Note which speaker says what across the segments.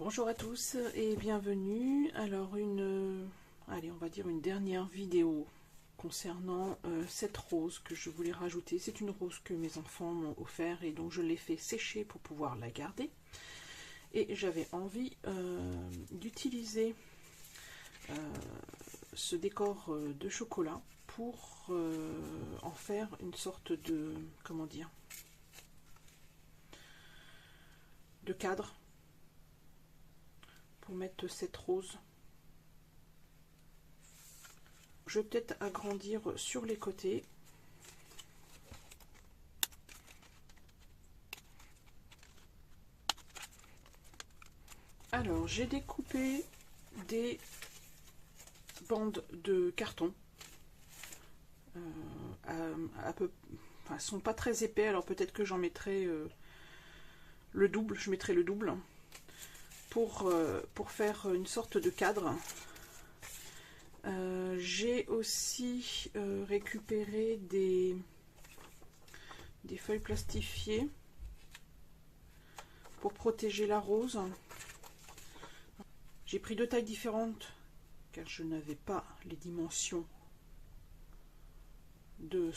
Speaker 1: Bonjour à tous et bienvenue. Alors allez, on va dire une dernière vidéo concernant cette rose que je voulais rajouter. C'est une rose que mes enfants m'ont offert et donc je l'ai fait sécher pour pouvoir la garder. Et j'avais envie d'utiliser ce décor de chocolat pour en faire une sorte de, comment dire, de cadre pour mettre cette rose. Je vais peut-être agrandir sur les côtés. Alors, j'ai découpé des bandes de carton. Enfin, elles sont pas très épais, alors peut-être que j'en mettrai le double. Je mettrai le double pour faire une sorte de cadre. J'ai aussi récupéré des feuilles plastifiées pour protéger la rose. J'ai pris deux tailles différentes car je n'avais pas les dimensions de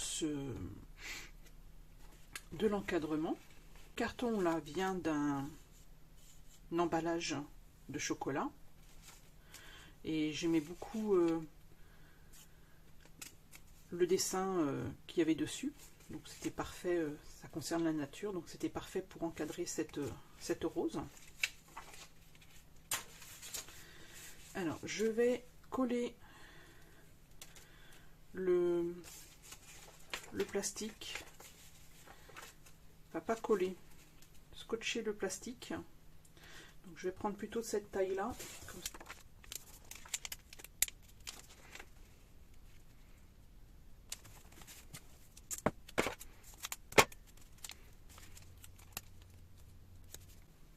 Speaker 1: l'encadrement. Le carton là vient d'un emballage de chocolat et j'aimais beaucoup le dessin qu'il y avait dessus, donc c'était parfait. Ça concerne la nature, donc c'était parfait pour encadrer cette rose. Alors je vais coller le plastique, enfin pas coller, scotcher le plastique. Donc je vais prendre plutôt cette taille là, comme ça.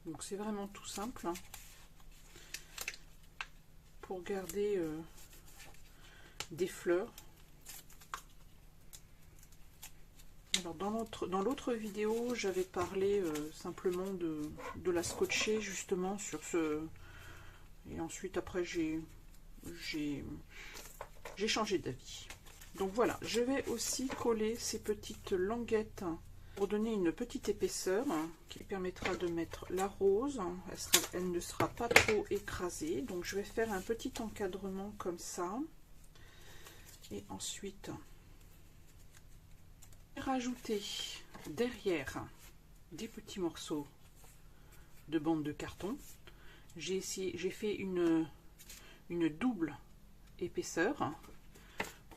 Speaker 1: Donc c'est vraiment tout simple pour garder des fleurs. Alors dans l'autre vidéo, j'avais parlé simplement de la scotcher justement sur ce, et ensuite après j'ai changé d'avis. Donc voilà, je vais aussi coller ces petites languettes pour donner une petite épaisseur qui permettra de mettre la rose. Elle ne sera pas trop écrasée, donc je vais faire un petit encadrement comme ça. Et ensuite rajouter derrière des petits morceaux de bande de carton. J'ai fait une double épaisseur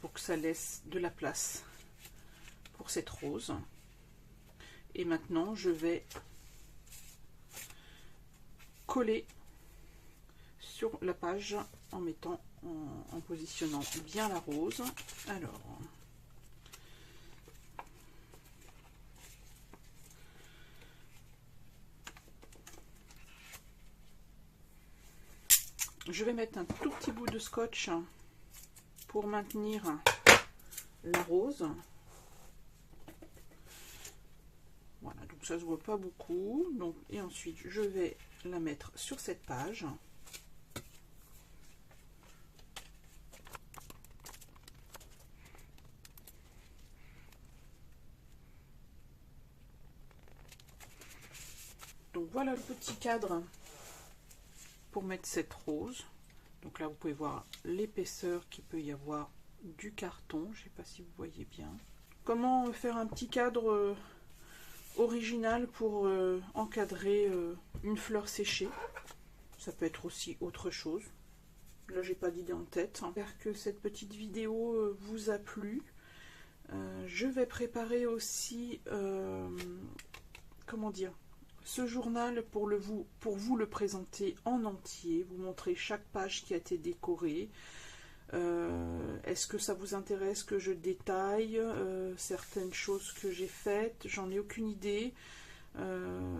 Speaker 1: pour que ça laisse de la place pour cette rose. Et maintenant je vais coller sur la page en mettant en positionnant bien la rose. Alors je vais mettre un tout petit bout de scotch pour maintenir la rose. Voilà, donc ça se voit pas beaucoup. Donc, et ensuite je vais la mettre sur cette page. Donc voilà le petit cadre pour mettre cette rose. Donc là vous pouvez voir l'épaisseur qu'il peut y avoir du carton. Je sais pas si vous voyez bien. Comment faire un petit cadre original pour encadrer une fleur séchée. Ça peut être aussi autre chose. Là j'ai pas d'idée en tête. J'espère que cette petite vidéo vous a plu. Je vais préparer aussi comment dire, ce journal pour vous le présenter en entier, vous montrer chaque page qui a été décorée. Est-ce que ça vous intéresse que je détaille certaines choses que j'ai faites? J'en ai aucune idée.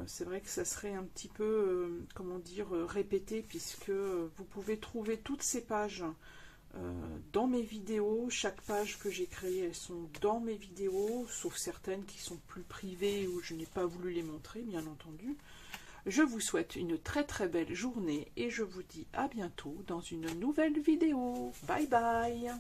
Speaker 1: C'est vrai que ça serait un petit peu, comment dire, répété, puisque vous pouvez trouver toutes ces pages dans mes vidéos. Chaque page que j'ai créée, elles sont dans mes vidéos, sauf certaines qui sont plus privées où je n'ai pas voulu les montrer, bien entendu. Je vous souhaite une très très belle journée et je vous dis à bientôt dans une nouvelle vidéo. Bye bye!